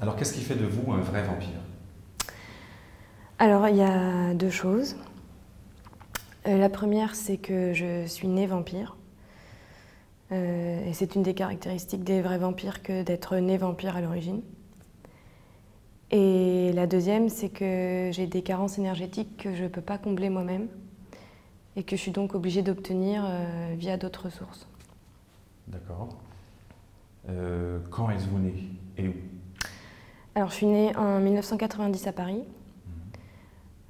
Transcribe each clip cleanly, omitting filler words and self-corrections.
Alors, qu'est-ce qui fait de vous un vrai vampire? Alors, il y a deux choses. La première, c'est que je suis née vampire. Et c'est une des caractéristiques des vrais vampires que d'être né vampire à l'origine. Et la deuxième, c'est que j'ai des carences énergétiques que je ne peux pas combler moi-même et que je suis donc obligée d'obtenir via d'autres sources. D'accord. Quand êtes-vous né et où? Alors, je suis née en 1990 à Paris.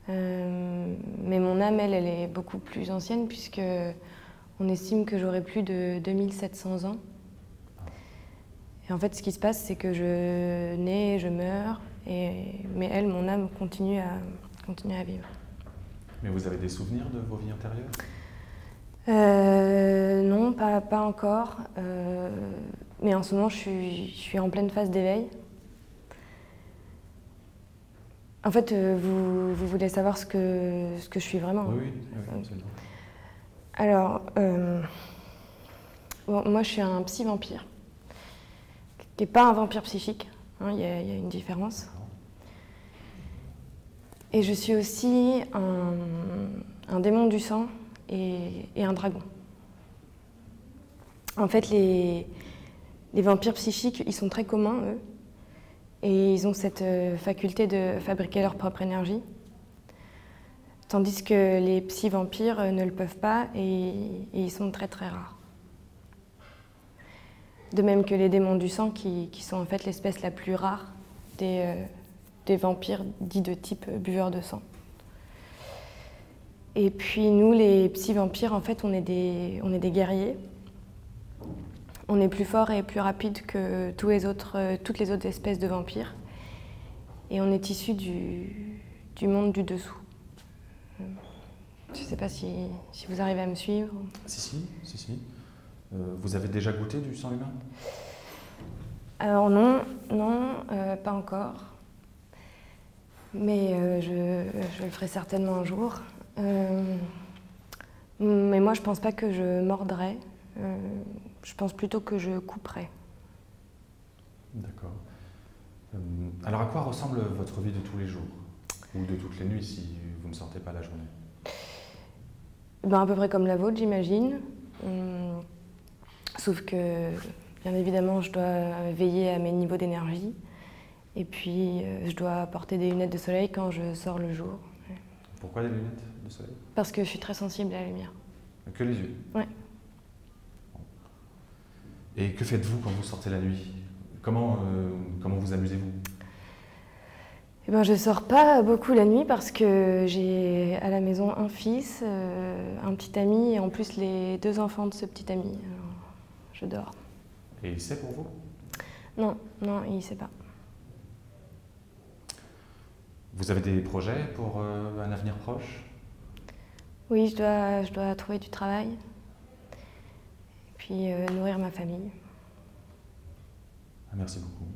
Mais mon âme, elle est beaucoup plus ancienne puisque on estime que j'aurai plus de 2700 ans. Et en fait, ce qui se passe, c'est que je nais, je meurs, mais elle, mon âme, continue à vivre. Mais vous avez des souvenirs de vos vies antérieures? Non, pas encore. Mais en ce moment, je suis en pleine phase d'éveil. En fait, vous voulez savoir ce que je suis vraiment? Oui, absolument. Alors, bon, moi, je suis un psy-vampire, qui n'est pas un vampire psychique. Hein, il y a une différence. Et je suis aussi un démon du sang et un dragon. En fait, les vampires psychiques, ils sont très communs, eux. Et ils ont cette faculté de fabriquer leur propre énergie. Tandis que les psy-vampires ne le peuvent pas et ils sont très très rares. De même que les démons du sang qui sont en fait l'espèce la plus rare des vampires dits de type buveur de sang. Et puis nous, les psy-vampires, en fait, on est des guerriers. On est plus forts et plus rapides que toutes les autres espèces de vampires. Et on est issus du monde du dessous. Je ne sais pas si vous arrivez à me suivre. Si. Vous avez déjà goûté du sang humain? Alors non, pas encore. Mais je le ferai certainement un jour. Mais moi, je pense pas que je mordrai. Je pense plutôt que je couperai. D'accord. Alors, à quoi ressemble votre vie de tous les jours? Ou de toutes les nuits, si vous ne sortez pas la journée? Ben, à peu près comme la vôtre, j'imagine. Sauf que, bien évidemment, je dois veiller à mes niveaux d'énergie. Et puis, je dois porter des lunettes de soleil quand je sors le jour. Pourquoi des lunettes de soleil? Parce que je suis très sensible à la lumière. Que les yeux? Ouais. Et que faites-vous quand vous sortez la nuit? Comment vous amusez-vous? Eh ben, je sors pas beaucoup la nuit parce que j'ai à la maison un fils, un petit ami et en plus les deux enfants de ce petit ami. Alors, je dors. Et il sait pour vous? Non, il sait pas. Vous avez des projets pour un avenir proche? Oui, je dois trouver du travail et puis nourrir ma famille. Merci beaucoup.